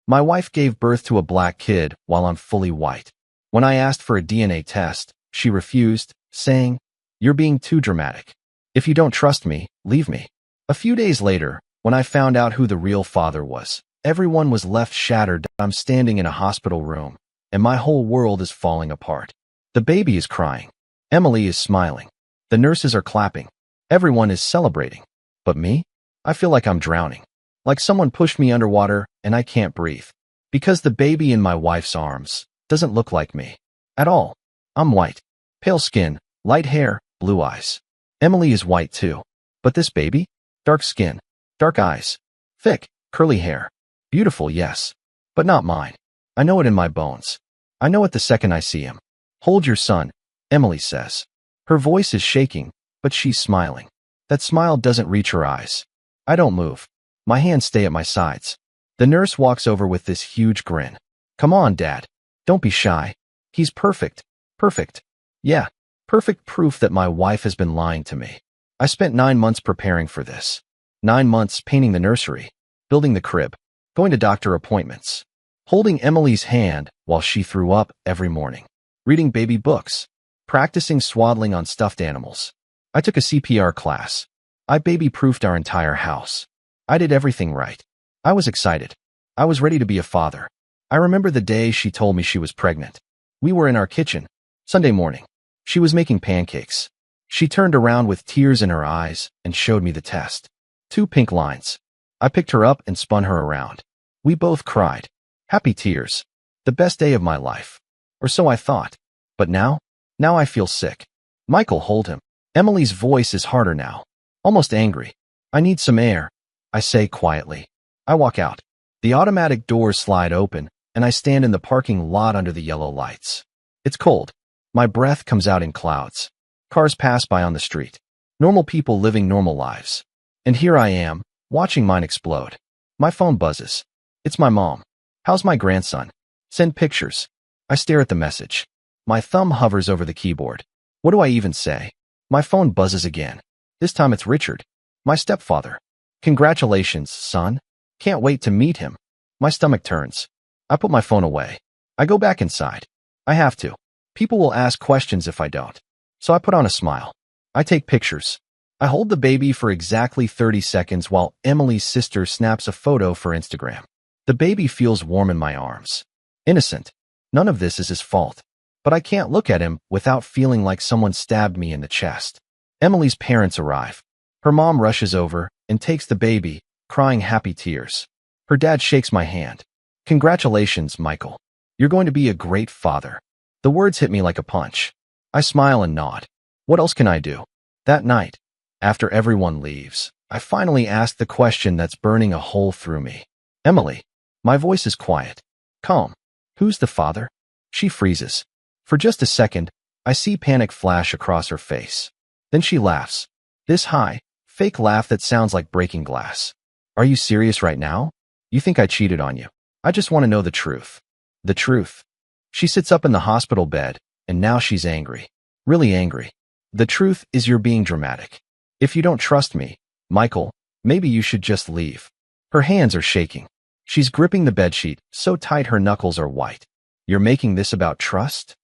My wife gave birth to a black kid while I'm fully white. When I asked for a DNA test, she refused, saying, "You're being too dramatic. If you don't trust me, leave me." A few days later, when I found out who the real father was, everyone was left shattered. I'm standing in a hospital room, and my whole world is falling apart. The baby is crying. Emily is smiling. The nurses are clapping. Everyone is celebrating. But me? I feel like I'm drowning. Like someone pushed me underwater and I can't breathe. Because the baby in my wife's arms doesn't look like me at all. I'm white. Pale skin, light hair, blue eyes. Emily is white too. But this baby? Dark skin, dark eyes, thick, curly hair. Beautiful, yes. But not mine. I know it in my bones. I know it the second I see him. "Hold your son," Emily says. Her voice is shaking, but she's smiling. That smile doesn't reach her eyes. I don't move. My hands stay at my sides. The nurse walks over with this huge grin. "Come on, Dad. Don't be shy. He's perfect. Perfect. Yeah, perfect proof that my wife has been lying to me." I spent 9 months preparing for this. 9 months painting the nursery, building the crib, going to doctor appointments, holding Emily's hand while she threw up every morning, reading baby books, practicing swaddling on stuffed animals. I took a CPR class. I baby-proofed our entire house. I did everything right. I was excited. I was ready to be a father. I remember the day she told me she was pregnant. We were in our kitchen, Sunday morning. She was making pancakes. She turned around with tears in her eyes and showed me the test. 2 pink lines. I picked her up and spun her around. We both cried. Happy tears. The best day of my life. Or so I thought. But now I feel sick. "Michael, hold him." Emily's voice is harder now. Almost angry. "I need some air," I say quietly. I walk out. The automatic doors slide open, and I stand in the parking lot under the yellow lights. It's cold. My breath comes out in clouds. Cars pass by on the street. Normal people living normal lives. And here I am, watching mine explode. My phone buzzes. It's my mom. "How's my grandson? Send pictures." I stare at the message. My thumb hovers over the keyboard. What do I even say? My phone buzzes again. This time it's Richard, my stepfather. "Congratulations, son. Can't wait to meet him." My stomach turns. I put my phone away. I go back inside. I have to. People will ask questions if I don't. So I put on a smile. I take pictures. I hold the baby for exactly 30 seconds while Emily's sister snaps a photo for Instagram. The baby feels warm in my arms. Innocent. None of this is his fault. But I can't look at him without feeling like someone stabbed me in the chest. Emily's parents arrive. Her mom rushes over and takes the baby, crying happy tears. Her dad shakes my hand. "Congratulations, Michael. You're going to be a great father." The words hit me like a punch. I smile and nod. What else can I do? That night, after everyone leaves, I finally ask the question that's burning a hole through me. "Emily." My voice is quiet, calm. "Who's the father?" She freezes. For just a second, I see panic flash across her face. Then she laughs. This high, fake laugh that sounds like breaking glass. "Are you serious right now? You think I cheated on you? I just want to know the truth." The truth. She sits up in the hospital bed, and now she's angry. Really angry. "The truth is you're being dramatic. If you don't trust me, Michael, maybe you should just leave." Her hands are shaking. She's gripping the bedsheet so tight her knuckles are white. "You're making this about trust?"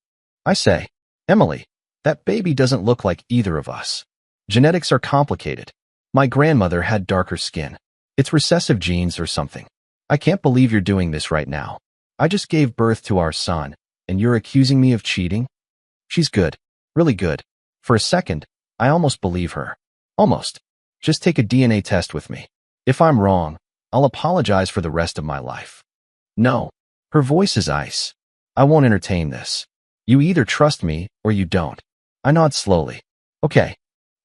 I say, "Emily, that baby doesn't look like either of us. Genetics are complicated. My grandmother had darker skin. It's recessive genes or something. I can't believe you're doing this right now. I just gave birth to our son, and you're accusing me of cheating?" She's good. Really good. For a second, I almost believe her. Almost. "Just take a DNA test with me. If I'm wrong, I'll apologize for the rest of my life." "No." Her voice is ice. "I won't entertain this. You either trust me or you don't." I nod slowly. "Okay.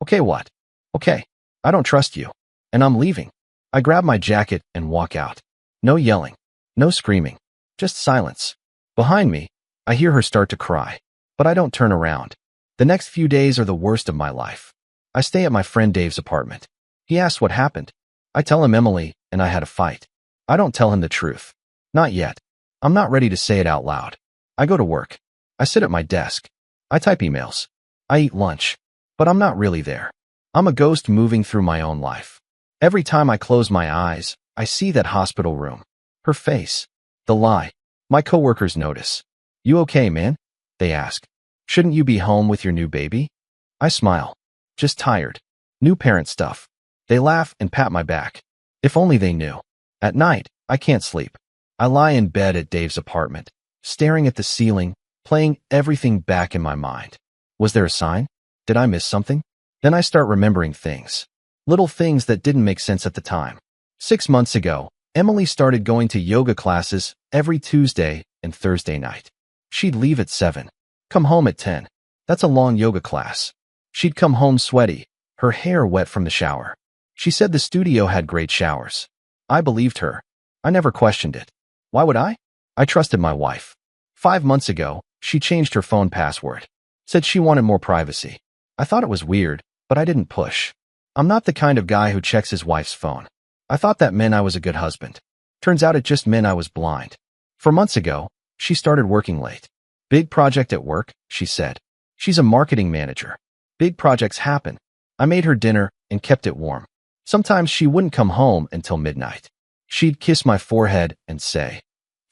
Okay, what?" "Okay. I don't trust you. And I'm leaving." I grab my jacket and walk out. No yelling. No screaming. Just silence. Behind me, I hear her start to cry. But I don't turn around. The next few days are the worst of my life. I stay at my friend Dave's apartment. He asks what happened. I tell him Emily and I had a fight. I don't tell him the truth. Not yet. I'm not ready to say it out loud. I go to work. I sit at my desk. I type emails. I eat lunch. But I'm not really there. I'm a ghost moving through my own life. Every time I close my eyes, I see that hospital room. Her face. The lie. My coworkers notice. You okay, man? They ask. Shouldn't you be home with your new baby? I smile. Just tired. New parent stuff. They laugh and pat my back. If only they knew. At night, I can't sleep. I lie in bed at Dave's apartment, staring at the ceiling, playing everything back in my mind. Was there a sign? Did I miss something? Then I start remembering things. Little things that didn't make sense at the time. 6 months ago, Emily started going to yoga classes every Tuesday and Thursday night. She'd leave at 7, come home at 10. That's a long yoga class. She'd come home sweaty, her hair wet from the shower. She said the studio had great showers. I believed her. I never questioned it. Why would I? I trusted my wife. 5 months ago, she changed her phone password. Said she wanted more privacy. I thought it was weird, but I didn't push. I'm not the kind of guy who checks his wife's phone. I thought that meant I was a good husband. Turns out it just meant I was blind. 4 months ago, she started working late. Big project at work, she said. She's a marketing manager. Big projects happen. I made her dinner and kept it warm. Sometimes she wouldn't come home until midnight. She'd kiss my forehead and say,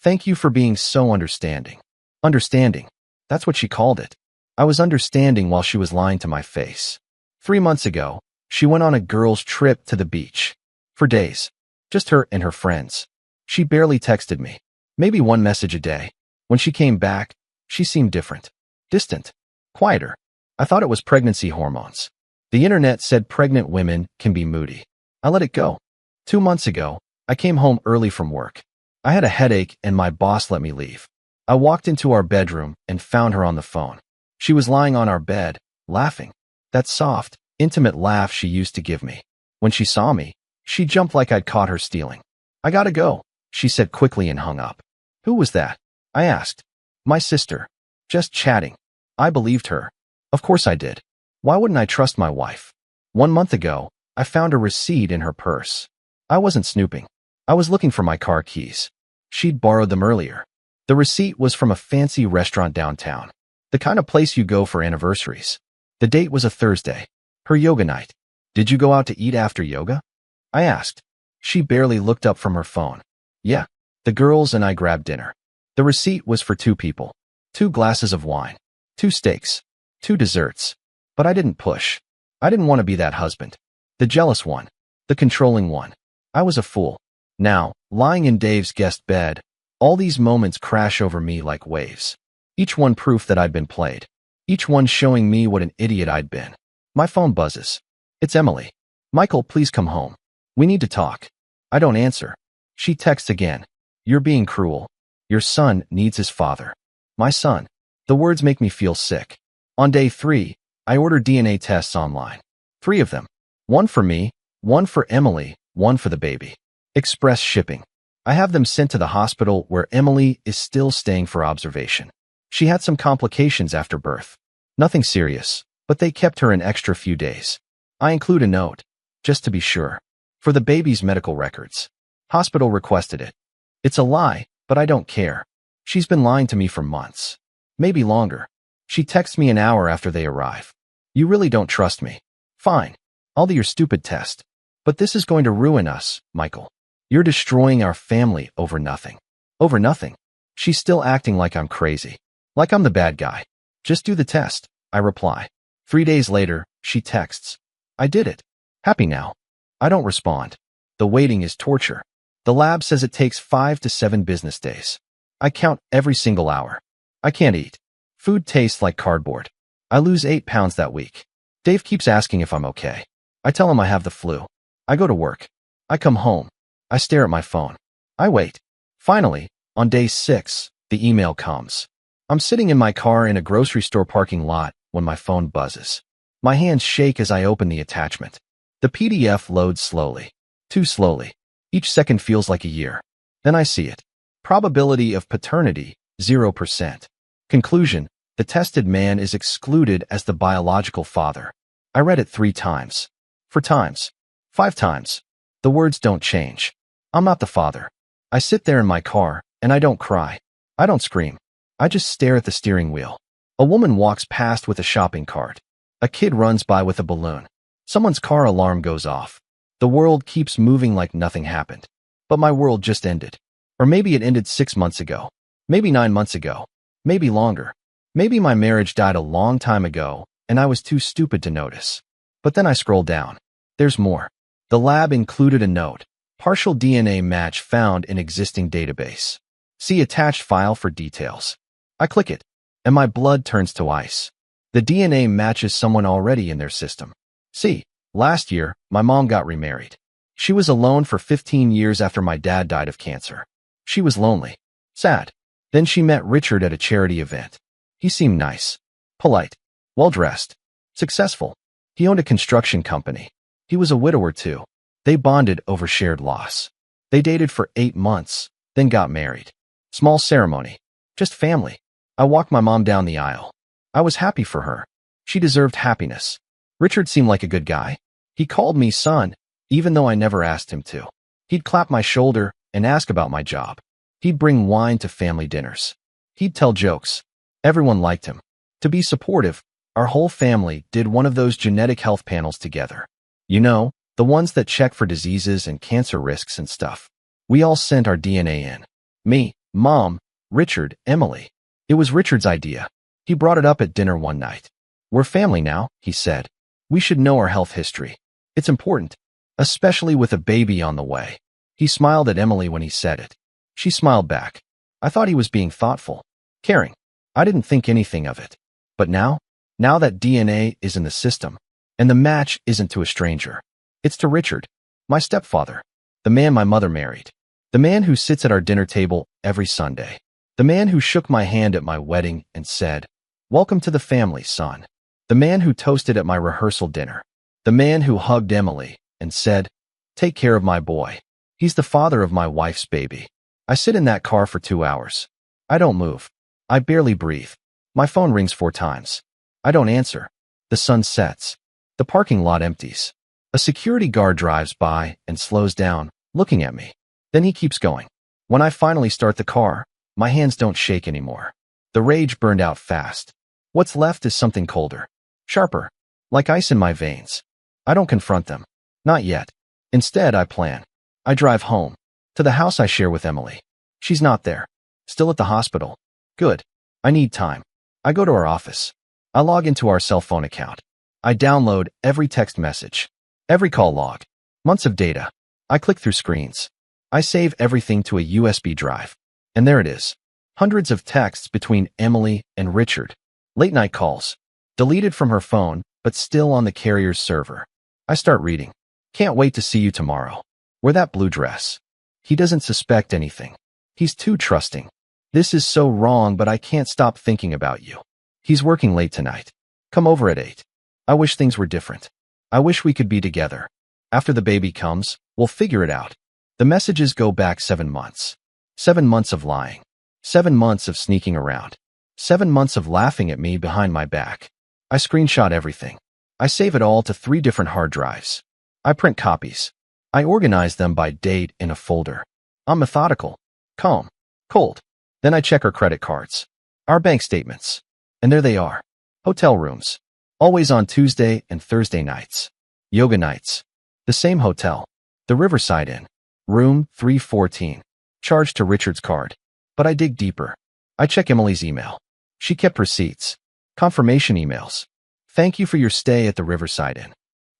"Thank you for being so understanding." Understanding. That's what she called it. I was understanding while she was lying to my face. 3 months ago, she went on a girls' trip to the beach. For days. Just her and her friends. She barely texted me. Maybe one message a day. When she came back, she seemed different. Distant. Quieter. I thought it was pregnancy hormones. The internet said pregnant women can be moody. I let it go. 2 months ago, I came home early from work. I had a headache and my boss let me leave. I walked into our bedroom and found her on the phone. She was lying on our bed, laughing. That soft, intimate laugh she used to give me. When she saw me, she jumped like I'd caught her stealing. "I gotta go," she said quickly and hung up. "Who was that?" I asked. "My sister. Just chatting." I believed her. Of course I did. Why wouldn't I trust my wife? 1 month ago, I found a receipt in her purse. I wasn't snooping. I was looking for my car keys. She'd borrowed them earlier. The receipt was from a fancy restaurant downtown. The kind of place you go for anniversaries. The date was a Thursday. Her yoga night. "Did you go out to eat after yoga?" I asked. She barely looked up from her phone. "Yeah, the girls and I grabbed dinner." The receipt was for 2 people. 2 glasses of wine. 2 steaks. 2 desserts. But I didn't push. I didn't want to be that husband. The jealous one. The controlling one. I was a fool. Now, lying in Dave's guest bed, all these moments crash over me like waves. Each one proof that I'd been played. Each one showing me what an idiot I'd been. My phone buzzes. It's Emily. "Michael, please come home. We need to talk." I don't answer. She texts again. "You're being cruel. Your son needs his father." My son. The words make me feel sick. On day 3, I ordered DNA tests online. 3 of them. 1 for me, 1 for Emily, 1 for the baby. Express shipping. I have them sent to the hospital where Emily is still staying for observation. She had some complications after birth. Nothing serious, but they kept her an extra few days. I include a note, just to be sure. For the baby's medical records. Hospital requested it. It's a lie, but I don't care. She's been lying to me for months. Maybe longer. She texts me an hour after they arrive. "You really don't trust me." "Fine. I'll do your stupid test. But this is going to ruin us, Michael. You're destroying our family over nothing." Over nothing. She's still acting like I'm crazy. Like I'm the bad guy. "Just do the test," I reply. 3 days later, she texts. "I did it. Happy now." I don't respond. The waiting is torture. The lab says it takes 5 to 7 business days. I count every single hour. I can't eat. Food tastes like cardboard. I lose 8 pounds that week. Dave keeps asking if I'm okay. I tell him I have the flu. I go to work. I come home. I stare at my phone. I wait. Finally, on day 6, the email comes. I'm sitting in my car in a grocery store parking lot when my phone buzzes. My hands shake as I open the attachment. The PDF loads slowly. Too slowly. Each second feels like a year. Then I see it. Probability of paternity, 0%. Conclusion, the tested man is excluded as the biological father. I read it 3 times. 4 times. 5 times. The words don't change. I'm not the father. I sit there in my car, and I don't cry. I don't scream. I just stare at the steering wheel. A woman walks past with a shopping cart. A kid runs by with a balloon. Someone's car alarm goes off. The world keeps moving like nothing happened. But my world just ended. Or maybe it ended 6 months ago. Maybe 9 months ago. Maybe longer. Maybe my marriage died a long time ago, and I was too stupid to notice. But then I scroll down. There's more. The lab included a note. Partial DNA match found in existing database. See attached file for details. I click it, and my blood turns to ice. The DNA matches someone already in their system. See, last year, my mom got remarried. She was alone for 15 years after my dad died of cancer. She was lonely. Sad. Then she met Richard at a charity event. He seemed nice. Polite. Well-dressed. Successful. He owned a construction company. He was a widower too. They bonded over shared loss. They dated for 8 months, then got married. Small ceremony. Just family. I walked my mom down the aisle. I was happy for her. She deserved happiness. Richard seemed like a good guy. He called me son, even though I never asked him to. He'd clap my shoulder and ask about my job. He'd bring wine to family dinners. He'd tell jokes. Everyone liked him. To be supportive, our whole family did one of those genetic health panels together. You know, the ones that check for diseases and cancer risks and stuff. We all sent our DNA in. Me, Mom, Richard, Emily. It was Richard's idea. He brought it up at dinner one night. We're family now, he said. We should know our health history. It's important, especially with a baby on the way. He smiled at Emily when he said it. She smiled back. I thought he was being thoughtful, caring. I didn't think anything of it. But now that DNA is in the system, and the match isn't to a stranger, it's to Richard, my stepfather, the man my mother married, the man who sits at our dinner table every Sunday, the man who shook my hand at my wedding and said, "Welcome to the family, son," the man who toasted at my rehearsal dinner, the man who hugged Emily and said, "Take care of my boy. He's the father of my wife's baby." I sit in that car for 2 hours. I don't move. I barely breathe. My phone rings 4 times. I don't answer. The sun sets. The parking lot empties. A security guard drives by and slows down, looking at me. Then he keeps going. When I finally start the car, my hands don't shake anymore. The rage burned out fast. What's left is something colder, sharper, like ice in my veins. I don't confront them. Not yet. Instead, I plan. I drive home, to the house I share with Emily. She's not there. Still at the hospital. Good. I need time. I go to our office. I log into our cell phone account. I download every text message, every call log, months of data. I click through screens. I save everything to a USB drive. And there it is. Hundreds of texts between Emily and Richard. Late night calls. Deleted from her phone, but still on the carrier's server. I start reading. Can't wait to see you tomorrow. Wear that blue dress. He doesn't suspect anything. He's too trusting. This is so wrong, but I can't stop thinking about you. He's working late tonight. Come over at 8. I wish things were different. I wish we could be together. After the baby comes, we'll figure it out. The messages go back 7 months. 7 months of lying. 7 months of sneaking around. 7 months of laughing at me behind my back. I screenshot everything. I save it all to 3 different hard drives. I print copies. I organize them by date in a folder. I'm methodical, calm, cold. Then I check our credit cards, our bank statements. And there they are. Hotel rooms. Always on Tuesday and Thursday nights. Yoga nights. The same hotel. The Riverside Inn. Room 314. Charged to Richard's card. But I dig deeper. I check Emily's email. She kept receipts. Confirmation emails. Thank you for your stay at the Riverside Inn.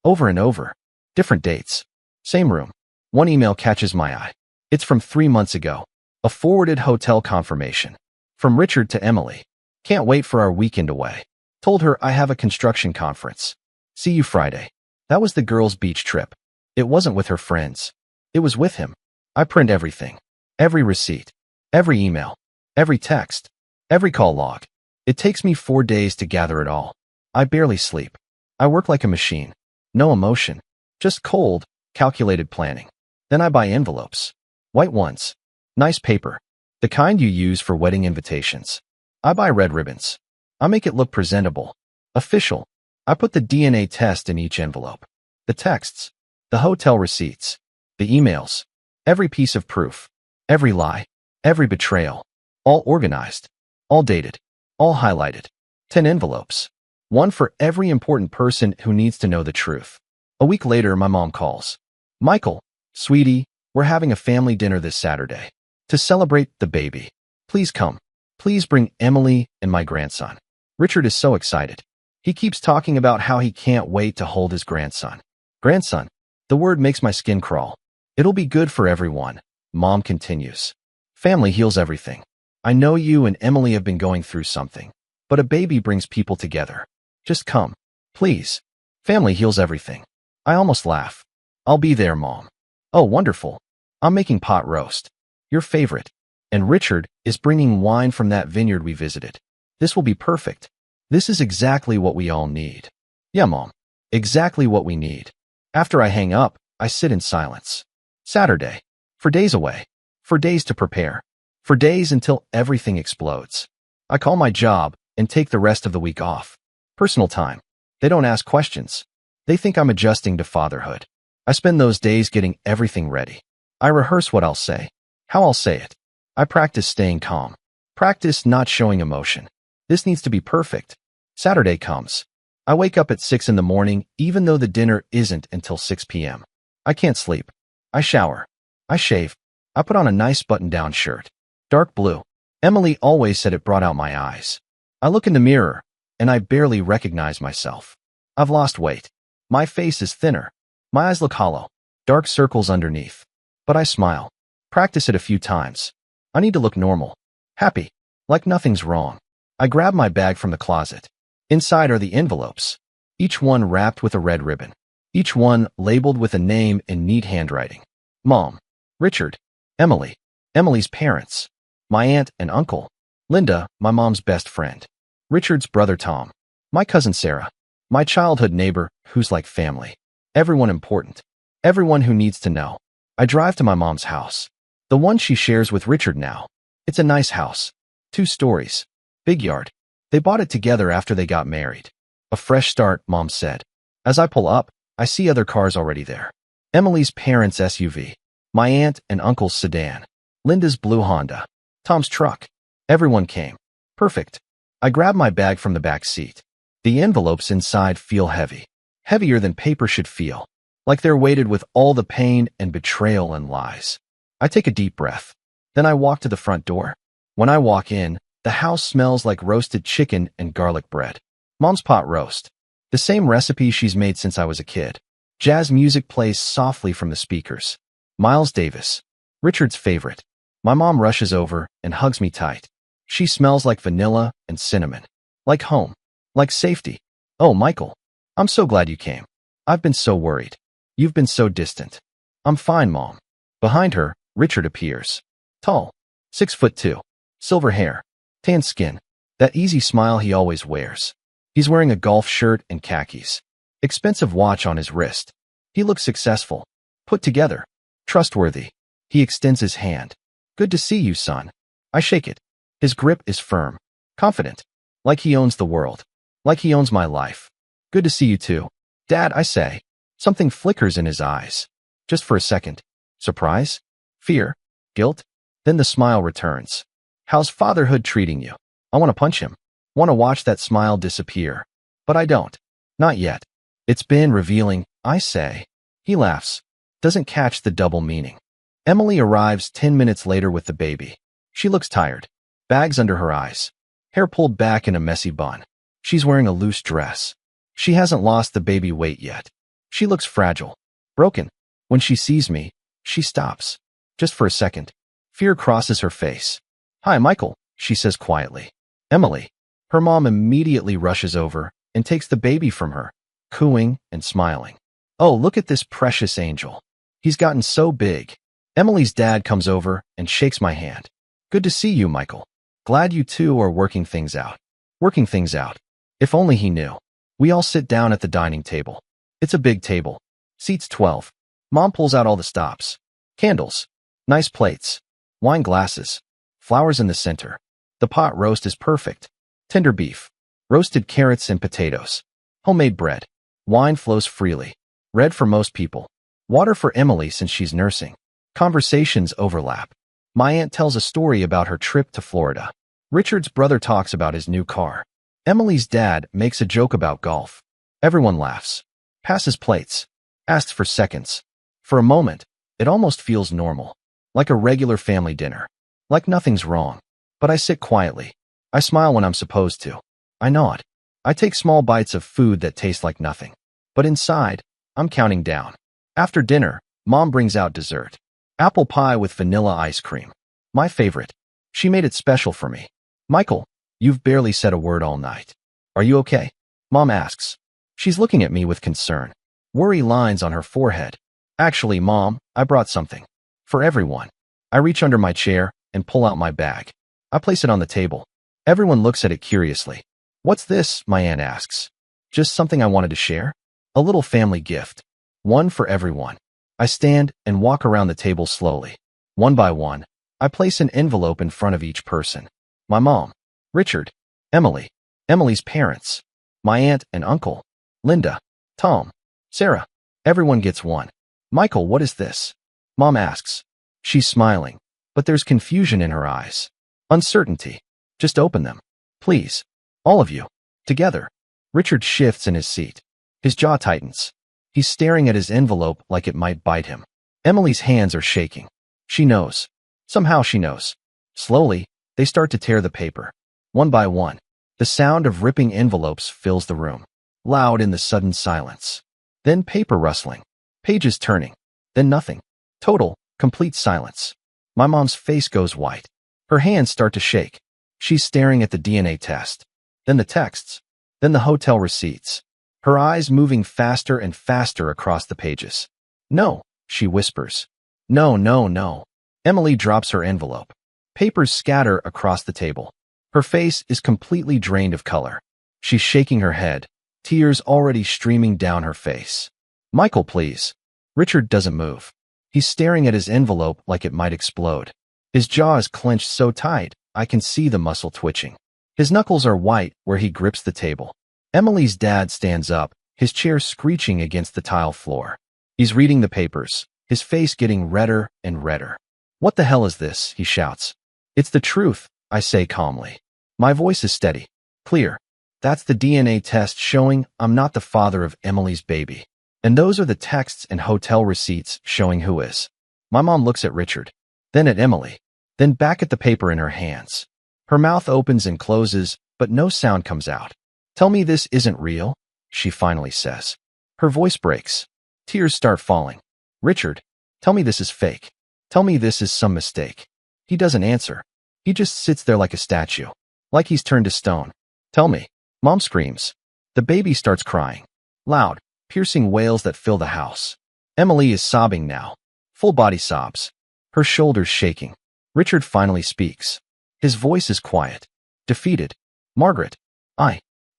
Over and over. Different dates. Same room. One email catches my eye. It's from 3 months ago. A forwarded hotel confirmation. From Richard to Emily. Can't wait for our weekend away. Told her I have a construction conference. See you Friday. That was the girls' beach trip. It wasn't with her friends. It was with him. I print everything. Every receipt. Every email. Every text. Every call log. It takes me 4 days to gather it all. I barely sleep. I work like a machine. No emotion. Just cold, calculated planning. Then I buy envelopes. White ones. Nice paper. The kind you use for wedding invitations. I buy red ribbons. I make it look presentable. Official. I put the DNA test in each envelope. The texts. The hotel receipts. The emails. Every piece of proof. Every lie. Every betrayal. All organized. All dated. All highlighted. 10 envelopes. One for every important person who needs to know the truth. A week later, my mom calls. Michael, sweetie, we're having a family dinner this Saturday. To celebrate the baby. Please come. Please bring Emily and my grandson. Richard is so excited. He keeps talking about how he can't wait to hold his grandson. Grandson. The word makes my skin crawl. It'll be good for everyone. Mom continues. Family heals everything. I know you and Emily have been going through something, but a baby brings people together. Just come. Please. Family heals everything. I almost laugh. I'll be there, Mom. Oh, wonderful. I'm making pot roast. Your favorite. And Richard is bringing wine from that vineyard we visited. This will be perfect. This is exactly what we all need. Yeah, Mom. Exactly what we need. After I hang up, I sit in silence. Saturday. For days away. For days to prepare. For days until everything explodes. I call my job and take the rest of the week off. Personal time. They don't ask questions. They think I'm adjusting to fatherhood. I spend those days getting everything ready. I rehearse what I'll say, how I'll say it. I practice staying calm. Practice not showing emotion. This needs to be perfect. Saturday comes. I wake up at 6 in the morning, even though the dinner isn't until 6 p.m. I can't sleep. I shower. I shave. I put on a nice button-down shirt. Dark blue. Emily always said it brought out my eyes. I look in the mirror, and I barely recognize myself. I've lost weight. My face is thinner. My eyes look hollow. Dark circles underneath. But I smile. Practice it a few times. I need to look normal. Happy. Like nothing's wrong. I grab my bag from the closet. Inside are the envelopes. Each one wrapped with a red ribbon. Each one labeled with a name in neat handwriting. Mom. Richard. Emily. Emily's parents. My aunt and uncle. Linda, my mom's best friend. Richard's brother Tom. My cousin Sarah. My childhood neighbor, who's like family. Everyone important. Everyone who needs to know. I drive to my mom's house. The one she shares with Richard now. It's a nice house. 2 stories. Big yard. They bought it together after they got married. A fresh start, Mom said. As I pull up, I see other cars already there. Emily's parents' SUV. My aunt and uncle's sedan. Linda's blue Honda. Tom's truck. Everyone came. Perfect. I grab my bag from the back seat. The envelopes inside feel heavy. Heavier than paper should feel. Like they're weighted with all the pain and betrayal and lies. I take a deep breath. Then I walk to the front door. When I walk in, the house smells like roasted chicken and garlic bread. Mom's pot roast. The same recipe she's made since I was a kid. Jazz music plays softly from the speakers. Miles Davis. Richard's favorite. My mom rushes over and hugs me tight. She smells like vanilla and cinnamon. Like home. Like safety. Oh, Michael. I'm so glad you came. I've been so worried. You've been so distant. I'm fine, Mom. Behind her, Richard appears. Tall. 6'2". Silver hair. Tan skin. That easy smile he always wears. He's wearing a golf shirt and khakis. Expensive watch on his wrist. He looks successful. Put together. Trustworthy. He extends his hand. Good to see you, son. I shake it. His grip is firm. Confident. Like he owns the world. Like he owns my life. Good to see you too. Dad, I say. Something flickers in his eyes. Just for a second. Surprise? Fear? Guilt? Then the smile returns. How's fatherhood treating you? I want to punch him. Want to watch that smile disappear. But I don't. Not yet. It's been revealing, I say. He laughs. Doesn't catch the double meaning. Emily arrives 10 minutes later with the baby. She looks tired. Bags under her eyes. Hair pulled back in a messy bun. She's wearing a loose dress. She hasn't lost the baby weight yet. She looks fragile. Broken. When she sees me, she stops. Just for a second. Fear crosses her face. Hi, Michael, she says quietly. Emily. Her mom immediately rushes over and takes the baby from her, cooing and smiling. Oh, look at this precious angel. He's gotten so big. Emily's dad comes over and shakes my hand. Good to see you, Michael. Glad you two are working things out. Working things out. If only he knew. We all sit down at the dining table. It's a big table. Seats 12. Mom pulls out all the stops. Candles. Nice plates. Wine glasses. Flowers in the center. The pot roast is perfect. Tender beef. Roasted carrots and potatoes. Homemade bread. Wine flows freely. Red for most people. Water for Emily since she's nursing. Conversations overlap. My aunt tells a story about her trip to Florida. Richard's brother talks about his new car. Emily's dad makes a joke about golf. Everyone laughs. Passes plates. Asks for seconds. For a moment, it almost feels normal. Like a regular family dinner. like nothing's wrong. But I sit quietly. I smile when I'm supposed to. I nod. I take small bites of food that taste like nothing. But inside, I'm counting down. After dinner, Mom brings out dessert. Apple pie with vanilla ice cream. My favorite. She made it special for me. Michael, you've barely said a word all night. Are you okay? Mom asks. She's looking at me with concern. Worry lines on her forehead. Actually, Mom, I brought something. For everyone. I reach under my chair and pull out my bag. I place it on the table. Everyone looks at it curiously. What's this? My aunt asks. Just something I wanted to share? A little family gift. One for everyone. I stand and walk around the table slowly. One by one, I place an envelope in front of each person. My mom, Richard, Emily, Emily's parents, my aunt and uncle, Linda, Tom, Sarah. Everyone gets one. Michael, what is this? Mom asks. She's smiling, but there's confusion in her eyes. Uncertainty. Just open them. Please. All of you. Together. Richard shifts in his seat. His jaw tightens. He's staring at his envelope like it might bite him. Emily's hands are shaking. She knows. Somehow she knows. Slowly, they start to tear the paper. One by one. The sound of ripping envelopes fills the room. Loud in the sudden silence. Then paper rustling. Pages turning. Then nothing. Total, complete silence. My mom's face goes white. Her hands start to shake. She's staring at the DNA test. Then the texts. Then the hotel receipts. Her eyes moving faster and faster across the pages. No, she whispers. No, no, no. Emily drops her envelope. Papers scatter across the table. Her face is completely drained of color. She's shaking her head, tears already streaming down her face. Michael, please. Richard doesn't move. He's staring at his envelope like it might explode. His jaw is clenched so tight, I can see the muscle twitching. His knuckles are white where he grips the table. Emily's dad stands up, his chair screeching against the tile floor. He's reading the papers, his face getting redder and redder. What the hell is this? He shouts. It's the truth, I say calmly. My voice is steady, clear. That's the DNA test showing I'm not the father of Emily's baby. And those are the texts and hotel receipts showing who is. My mom looks at Richard, then at Emily, then back at the paper in her hands. Her mouth opens and closes, but no sound comes out. Tell me this isn't real, she finally says. Her voice breaks. Tears start falling. Richard, tell me this is fake. Tell me this is some mistake. He doesn't answer. He just sits there like a statue, like he's turned to stone. Tell me. Mom screams. The baby starts crying. Loud, piercing wails that fill the house. Emily is sobbing now. Full body sobs. Her shoulders shaking. Richard finally speaks. His voice is quiet. Defeated. Margaret.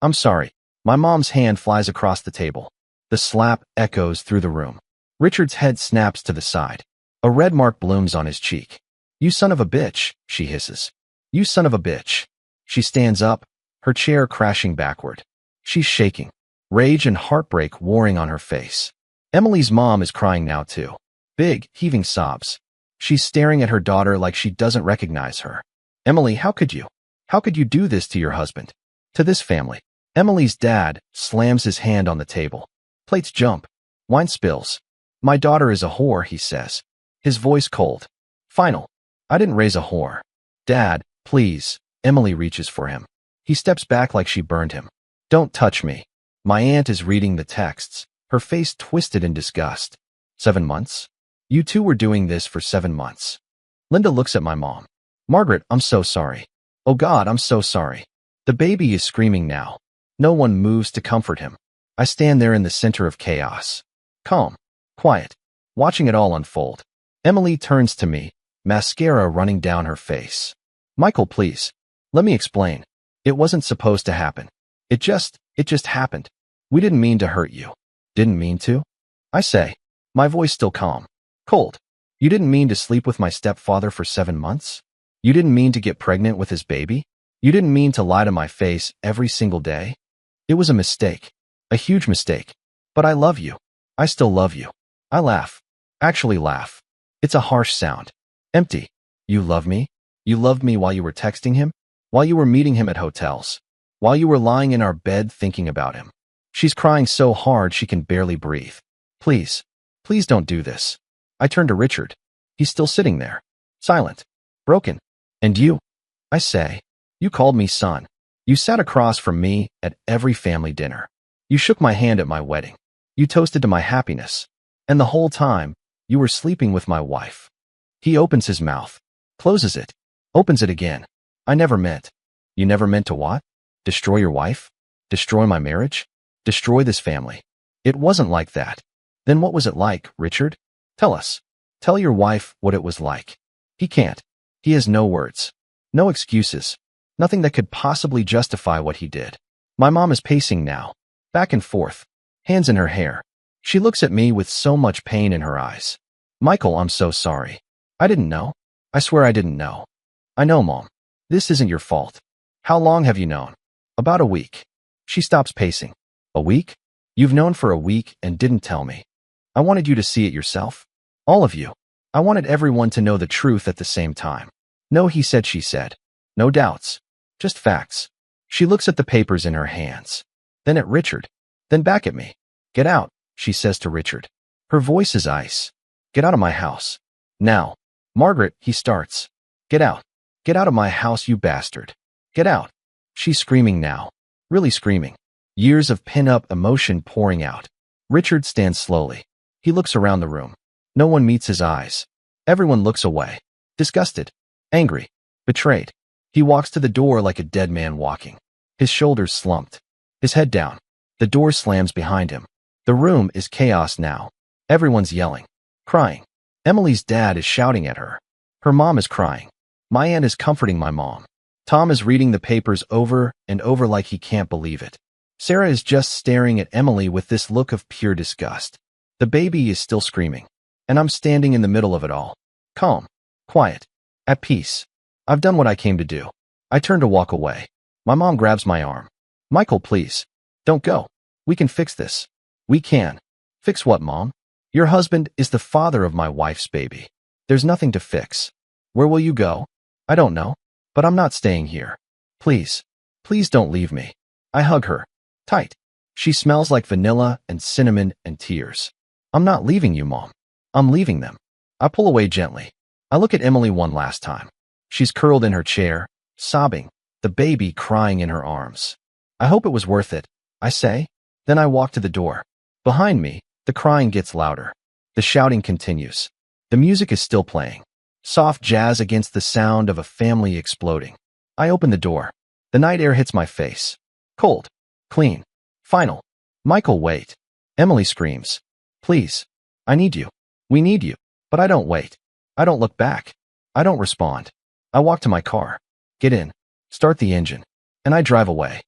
I'm sorry. My mom's hand flies across the table. The slap echoes through the room. Richard's head snaps to the side. A red mark blooms on his cheek. You son of a bitch, she hisses. You son of a bitch. She stands up, her chair crashing backward. She's shaking. Rage and heartbreak warring on her face. Emily's mom is crying now too. Big, heaving sobs. She's staring at her daughter like she doesn't recognize her. Emily, how could you? How could you do this to your husband? To this family? Emily's dad slams his hand on the table. Plates jump. Wine spills. My daughter is a whore, he says. His voice cold. Final. I didn't raise a whore. Dad, please. Emily reaches for him. He steps back like she burned him. Don't touch me. My aunt is reading the texts, her face twisted in disgust. 7 months? You two were doing this for 7 months. Linda looks at my mom. Margaret, I'm so sorry. Oh God, I'm so sorry. The baby is screaming now. No one moves to comfort him. I stand there in the center of chaos. Calm. Quiet. Watching it all unfold. Emily turns to me, mascara running down her face. Michael, please. Let me explain. It wasn't supposed to happen. It just happened. We didn't mean to hurt you. Didn't mean to? I say, my voice still calm. Cold. You didn't mean to sleep with my stepfather for 7 months? You didn't mean to get pregnant with his baby? You didn't mean to lie to my face every single day? It was a mistake. A huge mistake. But I love you. I still love you. I laugh. Actually laugh. It's a harsh sound. Empty. You love me? You loved me while you were texting him? While you were meeting him at hotels? While you were lying in our bed thinking about him? She's crying so hard she can barely breathe. Please. Please don't do this. I turn to Richard. He's still sitting there. Silent. Broken. And you? I say. You called me son. You sat across from me at every family dinner. You shook my hand at my wedding. You toasted to my happiness. And the whole time, you were sleeping with my wife. He opens his mouth, closes it, opens it again. I never meant. You never meant to what? Destroy your wife? Destroy my marriage? Destroy this family? It wasn't like that. Then what was it like, Richard? Tell us. Tell your wife what it was like. He can't. He has no words. No excuses. Nothing that could possibly justify what he did. My mom is pacing now, back and forth, hands in her hair. She looks at me with so much pain in her eyes. Michael, I'm so sorry. I didn't know. I swear I didn't know. I know, Mom. This isn't your fault. How long have you known? About a week. She stops pacing. A week? You've known for a week and didn't tell me. I wanted you to see it yourself. All of you. I wanted everyone to know the truth at the same time. No, he said, she said. No doubts. Just facts. She looks at the papers in her hands. Then at Richard. Then back at me. Get out, she says to Richard. Her voice is ice. Get out of my house. Now. Margaret, he starts. Get out. Get out of my house, you bastard. Get out. She's screaming now. Really screaming. Years of pin-up emotion pouring out. Richard stands slowly. He looks around the room. No one meets his eyes. Everyone looks away. Disgusted. Angry. Betrayed. He walks to the door like a dead man walking. His shoulders slumped. His head down. The door slams behind him. The room is chaos now. Everyone's yelling. Crying. Emily's dad is shouting at her. Her mom is crying. My aunt is comforting my mom. Tom is reading the papers over and over like he can't believe it. Sarah is just staring at Emily with this look of pure disgust. The baby is still screaming. And I'm standing in the middle of it all. Calm. Quiet. At peace. I've done what I came to do. I turn to walk away. My mom grabs my arm. Michael, please. Don't go. We can fix this. We can. Fix what, Mom? Your husband is the father of my wife's baby. There's nothing to fix. Where will you go? I don't know. But I'm not staying here. Please. Please don't leave me. I hug her. Tight. She smells like vanilla and cinnamon and tears. I'm not leaving you, Mom. I'm leaving them. I pull away gently. I look at Emily one last time. She's curled in her chair, sobbing, the baby crying in her arms. I hope it was worth it, I say. Then I walk to the door. Behind me, the crying gets louder. The shouting continues. The music is still playing. Soft jazz against the sound of a family exploding. I open the door. The night air hits my face. Cold. Clean. Final. Michael, wait. Emily screams. Please. I need you. We need you. But I don't wait. I don't look back. I don't respond. I walk to my car. Get in. Start the engine. And I drive away.